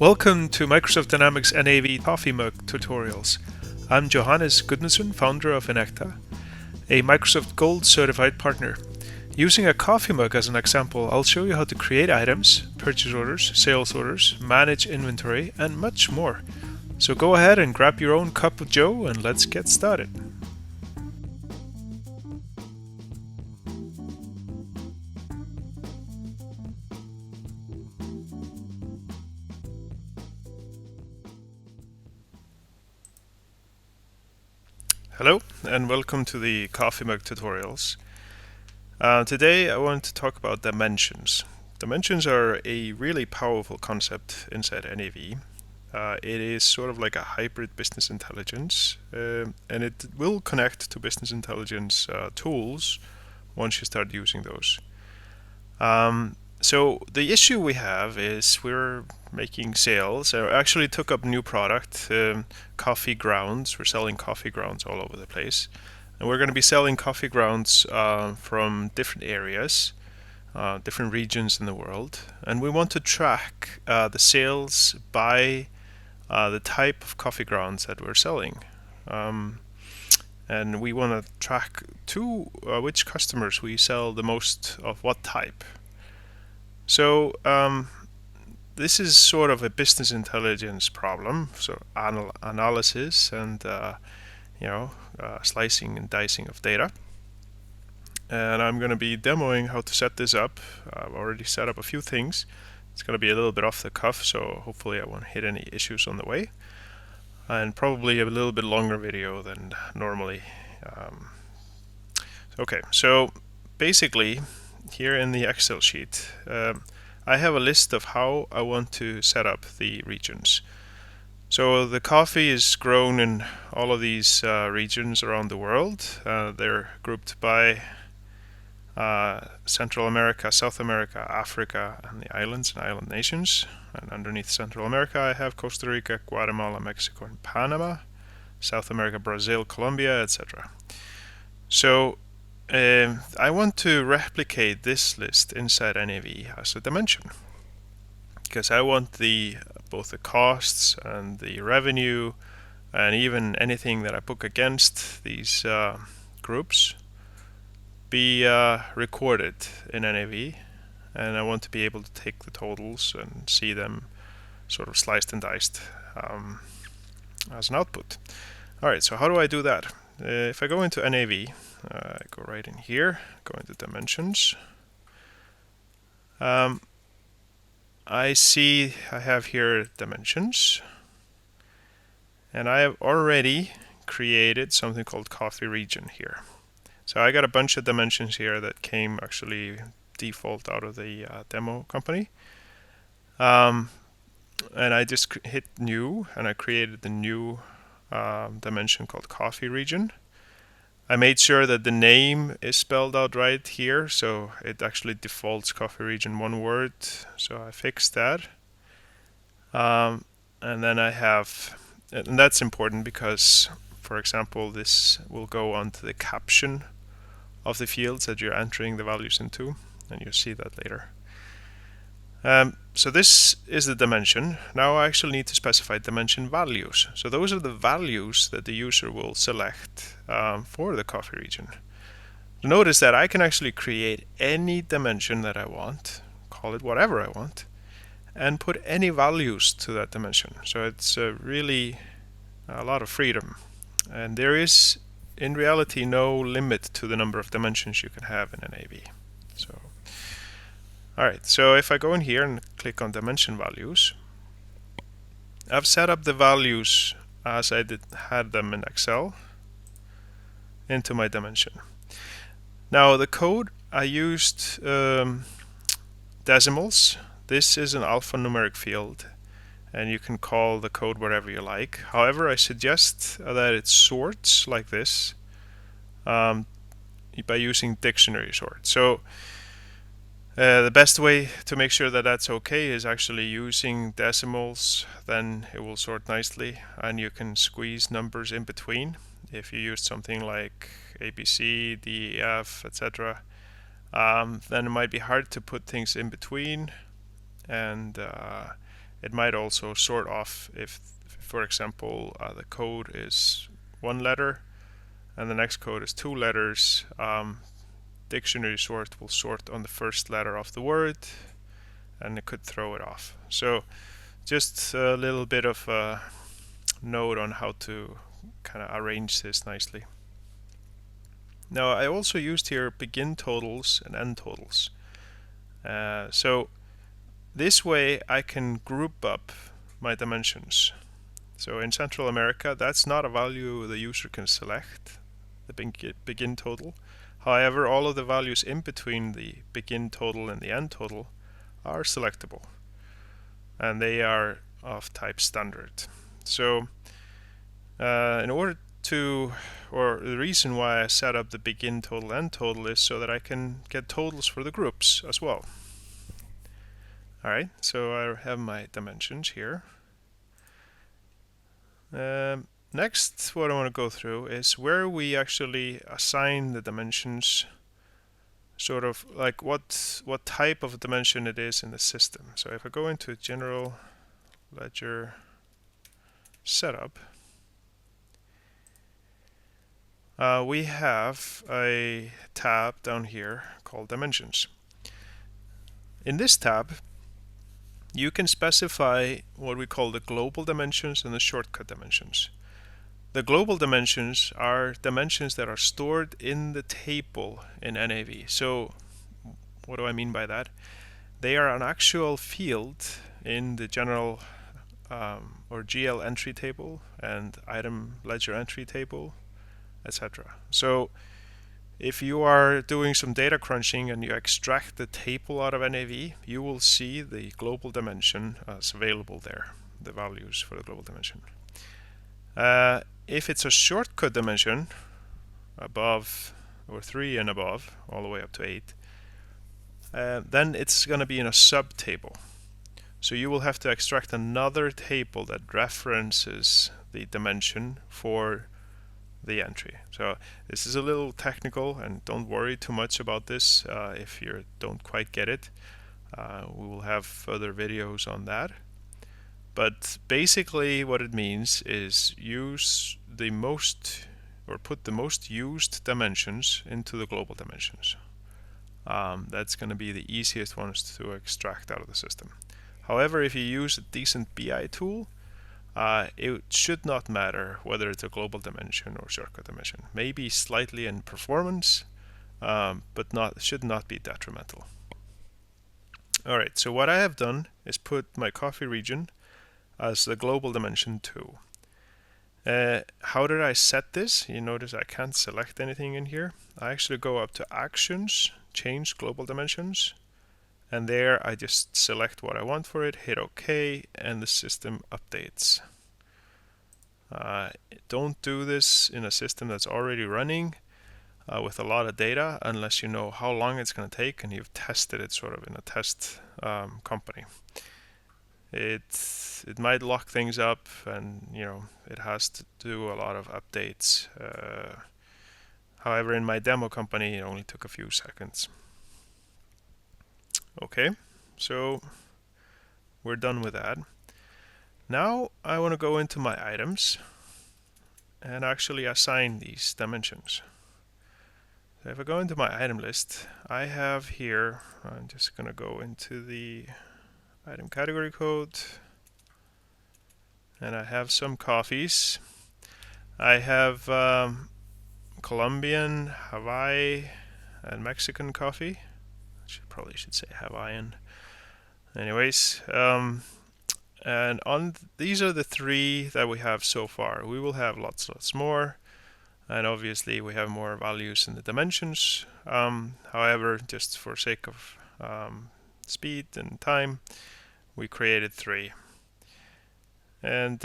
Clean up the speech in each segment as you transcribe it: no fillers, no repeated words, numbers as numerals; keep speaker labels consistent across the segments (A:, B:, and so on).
A: Welcome to Microsoft Dynamics NAV Coffee Mug tutorials. I'm Johannes Gudmundsson, founder of Enecta, a Microsoft Gold certified partner. Using a coffee mug as an example, I'll show you how to create items, purchase orders, sales orders, manage inventory, and much more. So go ahead and grab your own cup of joe and let's get started. Hello and welcome to the Coffee Mug tutorials. Today I want to talk about dimensions. Dimensions are a really powerful concept inside NAV. It is sort of like a hybrid business intelligence, and it will connect to business intelligence tools once you start using those. So the issue we have is we're making sales. I actually took up a new product, coffee grounds. We're selling coffee grounds all over the place. And we're going to be selling coffee grounds from different areas, different regions in the world. And we want to track the sales by the type of coffee grounds that we're selling. And we want to track to which customers we sell the most of what type. So this is sort of a business intelligence problem, so analysis and slicing and dicing of data. And I'm going to be demoing how to set this up. I've already set up a few things. It's going to be a little bit off the cuff, so hopefully I won't hit any issues on the way. And probably a little bit longer video than normally. Okay, so basically here in the Excel sheet, I have a list of how I want to set up the regions. So the coffee is grown in all of these regions around the world. They're grouped by Central America, South America, Africa, and the islands and island nations. And underneath Central America, I have Costa Rica, Guatemala, Mexico, and Panama. South America, Brazil, Colombia, etc. So I want to replicate this list inside NAV as a dimension, because I want both the costs and the revenue and even anything that I book against these groups be recorded in NAV, and I want to be able to take the totals and see them sort of sliced and diced as an output. Alright, so how do I do that? If I go into NAV, I go right in here, go into dimensions. I see I have here dimensions, and I have already created something called coffee region here. So I got a bunch of dimensions here that came actually default out of the demo company. And I just hit new, and I created the new dimension called coffee region. I made sure that the name is spelled out right here, so it actually defaults coffee region one word. So I fixed that. And then I have, and that's important because, for example, this will go onto the caption of the fields that you're entering the values into, and you'll see that later. So this is the dimension. Now I actually need to specify dimension values. So those are the values that the user will select for the coffee region. Notice that I can actually create any dimension that I want, call it whatever I want, and put any values to that dimension. So it's really a lot of freedom. And there is, in reality, no limit to the number of dimensions you can have in an NAV. Alright, so if I go in here and click on dimension values, I've set up the values as I had them in Excel into my dimension. Now the code, I used decimals. This is an alphanumeric field, and you can call the code whatever you like. However, I suggest that it sorts like this by using dictionary sort. So the best way to make sure that that's okay is actually using decimals. Then it will sort nicely, and you can squeeze numbers in between. If you use something like ABC, DEF, etc., then it might be hard to put things in between, and It might also sort off if, for example, the code is one letter and the next code is two letters. Dictionary sort will sort on the first letter of the word, and it could throw it off. So just a little bit of a note on how to kind of arrange this nicely. Now I also used here begin totals and end totals. So this way I can group up my dimensions. So in Central America, that's not a value the user can select, the begin total. However, all of the values in between the begin total and the end total are selectable, and they are of type standard. So in order to, or the reason why I set up the begin total end total is so that I can get totals for the groups as well. Alright, so I have my dimensions here. Next, what I want to go through is where we actually assign the dimensions, sort of like what type of dimension it is in the system. So if I go into General Ledger Setup, we have a tab down here called Dimensions. In this tab, you can specify what we call the global dimensions and the shortcut dimensions. The global dimensions are dimensions that are stored in the table in NAV. So what do I mean by that? They are an actual field in the general or GL entry table and item ledger entry table, etc. So if you are doing some data crunching and you extract the table out of NAV, you will see the global dimension as available there, the values for the global dimension. If it's a shortcut dimension, above or 3 and above, all the way up to 8, then it's going to be in a subtable. So you will have to extract another table that references the dimension for the entry. So this is a little technical, and don't worry too much about this if you don't quite get it. We will have further videos on that. But basically what it means is use the most, or put the most used dimensions into the global dimensions. That's going to be the easiest ones to extract out of the system. However, if you use a decent BI tool, it should not matter whether it's a global dimension or shortcut dimension. Maybe slightly in performance, but should not be detrimental. Alright, so what I have done is put my coffee region as the global dimension 2. How did I set this? You notice I can't select anything in here. I actually go up to Actions, Change Global Dimensions, and there I just select what I want for it, hit OK, and the system updates. Don't do this in a system that's already running with a lot of data unless you know how long it's going to take and you've tested it sort of in a test company. It might lock things up, and it has to do a lot of updates. However, in my demo company, it only took a few seconds. Okay, so we're done with that. Now I want to go into my items and actually assign these dimensions. So if I go into my item list, I have here, I'm just going to go into the item category code, and I have some coffees. I have Colombian, Hawaii, and Mexican coffee. Probably should say Hawaiian. Anyways, and on these are the 3 that we have so far. We will have lots more, and obviously we have more values in the dimensions. However, just for sake of speed and time, we created 3. And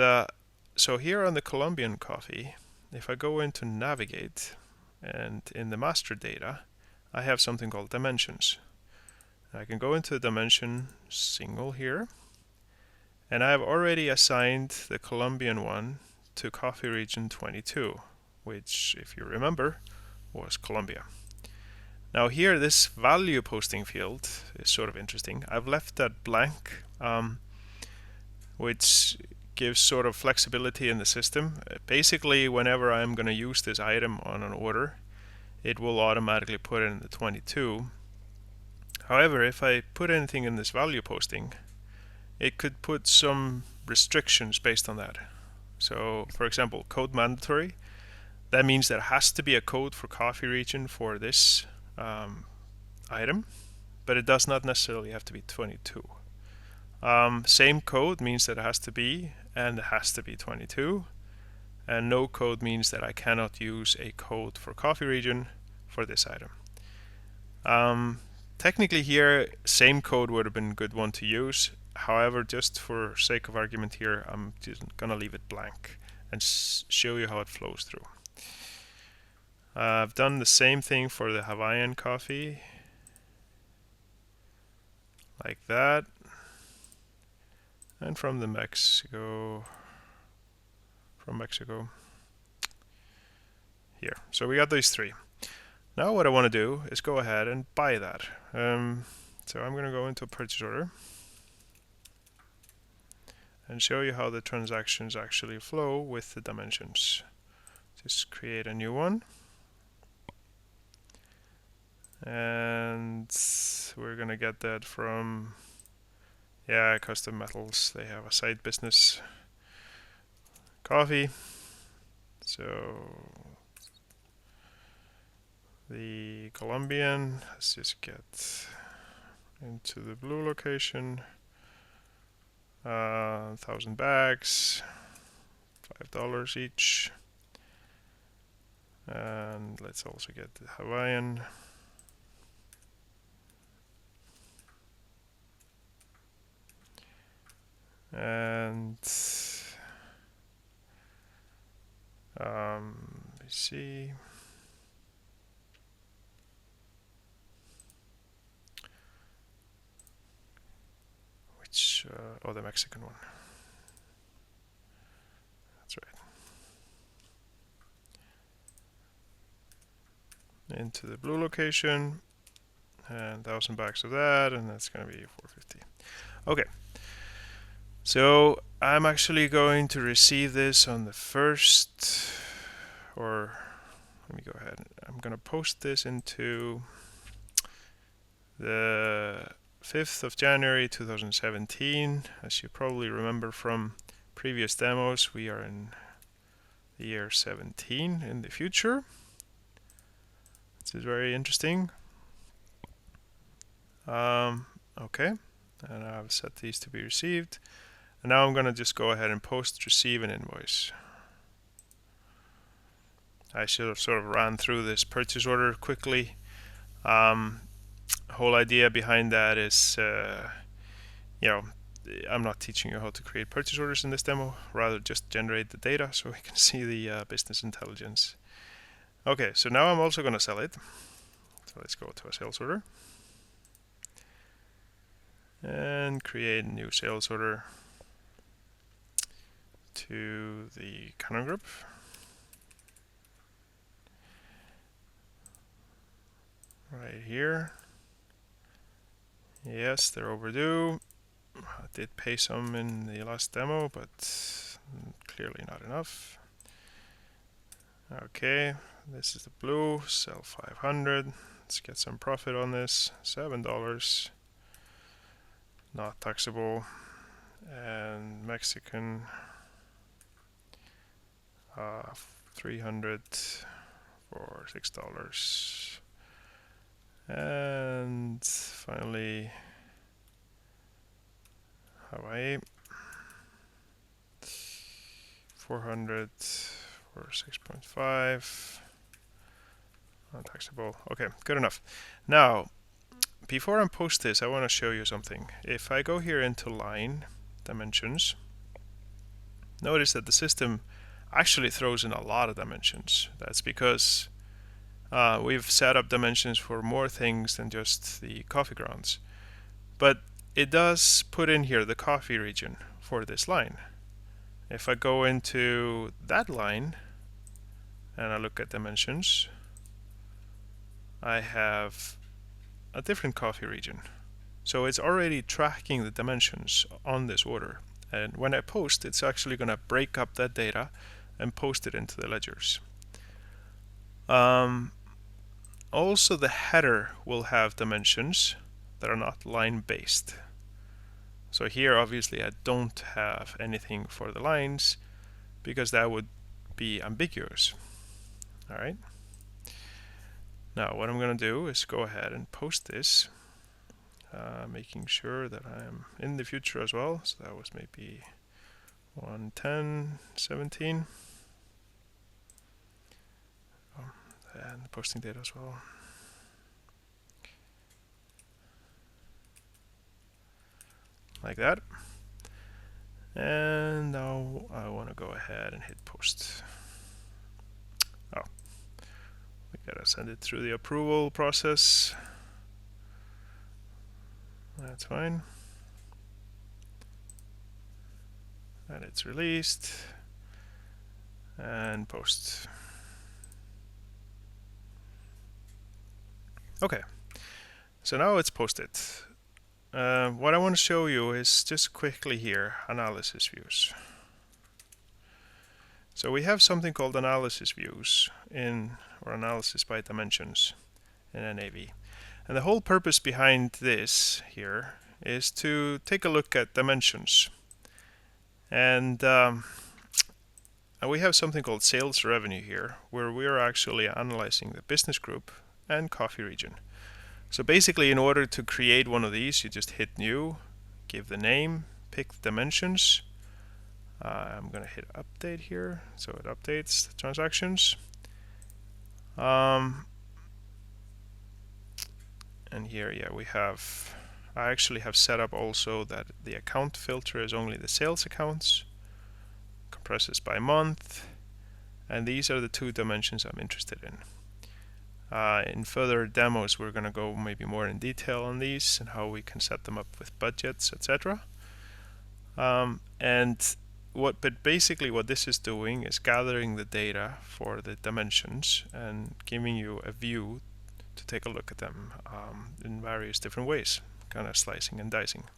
A: so here on the Colombian coffee, if I go into Navigate, and in the master data, I have something called dimensions. I can go into dimension single here, and I have already assigned the Colombian one to coffee region 22, which, if you remember, was Colombia. Now here, this value posting field is sort of interesting. I've left that blank which gives sort of flexibility in the system. Basically, whenever I'm going to use this item on an order, it will automatically put it in the 22. However, if I put anything in this value posting, it could put some restrictions based on that. So, for example, code mandatory. That means there has to be a code for coffee region for this item, but it does not necessarily have to be 22. Same code means that it has to be, and it has to be 22. And no code means that I cannot use a code for coffee region for this item. Technically here, same code would have been a good one to use. However, just for sake of argument here, I'm just gonna leave it blank and show you how it flows through. I've done the same thing for the Hawaiian coffee, like that, and from Mexico here. So we got these three. Now what I want to do is go ahead and buy that. So I'm going to go into a purchase order and show you how the transactions actually flow with the dimensions. Just create a new one. And we're going to get that from, Custom Metals. They have a side business, coffee. So the Colombian, let's just get into the blue location. 1,000 bags, $5 each. And let's also get the Hawaiian. And let me see. Which, the Mexican one. That's right. Into the blue location, and 1,000 bags of that, and that's going to be 450. Okay. So I'm actually going to receive this on the 1st, or let me go ahead. I'm going to post this into the 5th of January 2017. As you probably remember from previous demos, we are in the year 17 in the future. This is very interesting. Okay, and I've set these to be received. And now I'm going to just go ahead and post receive an invoice. I should have sort of ran through this purchase order quickly. Whole idea behind that is, I'm not teaching you how to create purchase orders in this demo, rather just generate the data so we can see the business intelligence. Okay, so now I'm also going to sell it. So let's go to a sales order and create a new sales order to the Canon group. Right here. Yes, they're overdue. I did pay some in the last demo, but clearly not enough. Okay, this is the blue, sell 500. Let's get some profit on this, $7. Not taxable. And Mexican, 300 for $6. And finally, Hawaii, 400 for 6.5, non-taxable. Okay, good enough. Now, before I post this, I want to show you something. If I go here into line dimensions, notice that the system actually throws in a lot of dimensions. That's because we've set up dimensions for more things than just the coffee grounds. But it does put in here the coffee region for this line. If I go into that line and I look at dimensions, I have a different coffee region. So it's already tracking the dimensions on this order. And when I post, it's actually going to break up that data and post it into the ledgers. Also, the header will have dimensions that are not line-based. So here, obviously, I don't have anything for the lines because that would be ambiguous. All right. Now, what I'm going to do is go ahead and post this, making sure that I'm in the future as well. So that was maybe 1:10:17. And the posting date as well. Like that. And now I want to go ahead and hit post. Oh, we gotta send it through the approval process. That's fine. And it's released. And post. Okay, so now it's posted. What I want to show you is just quickly here, analysis views. So we have something called analysis views or analysis by dimensions in NAV. And the whole purpose behind this here is to take a look at dimensions. And we have something called sales revenue here, where we are actually analyzing the business group and coffee region. So basically, in order to create one of these, you just hit new, give the name, pick the dimensions. I'm going to hit update here, so it updates the transactions. And here, yeah, I actually have set up also that the account filter is only the sales accounts, compresses by month, and these are the two dimensions I'm interested in. In further demos, we're going to go maybe more in detail on these and how we can set them up with budgets, etc. But basically what this is doing is gathering the data for the dimensions and giving you a view to take a look at them in various different ways, kind of slicing and dicing.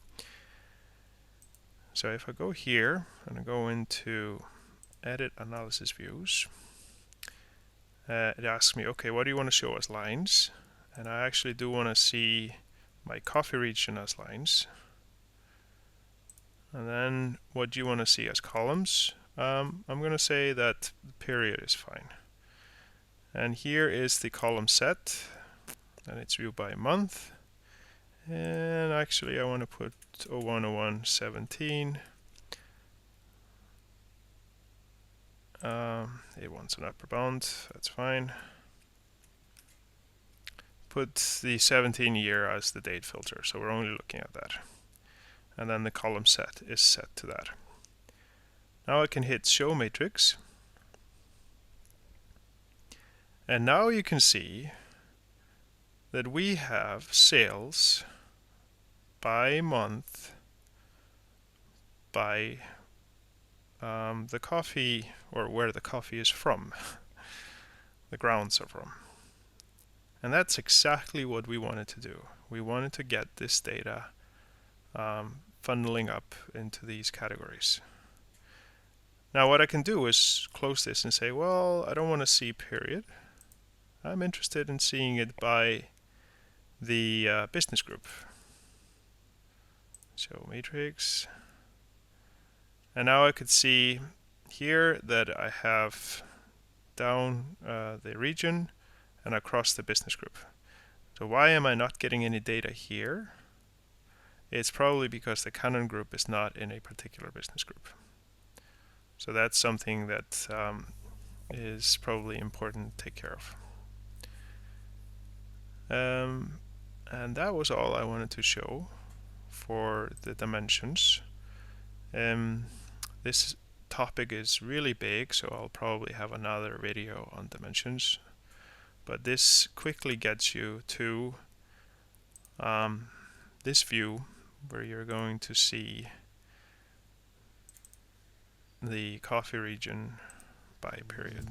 A: So if I go here and I go into Edit Analysis Views, it asks me, okay, what do you want to show as lines? And I actually do want to see my coffee region as lines. And then what do you want to see as columns? I'm going to say that the period is fine. And here is the column set, and it's viewed by month. And actually I want to put 01/01/17. It wants an upper bound, that's fine. Put the 17 year as the date filter, so we're only looking at that. And then the column set is set to that. Now I can hit show matrix. And now you can see that we have sales by month by the coffee, or where the coffee is from, the grounds are from. And that's exactly what we wanted to do. We wanted to get this data funneling up into these categories. Now what I can do is close this and say, well, I don't want to see period. I'm interested in seeing it by the business group. Show matrix. And now I could see here that I have down the region and across the business group. So why am I not getting any data here? It's probably because the Canon group is not in a particular business group. So that's something that is probably important to take care of. And that was all I wanted to show for the dimensions. This topic is really big, so I'll probably have another video on dimensions. But this quickly gets you to this view where you're going to see the coffee region by period.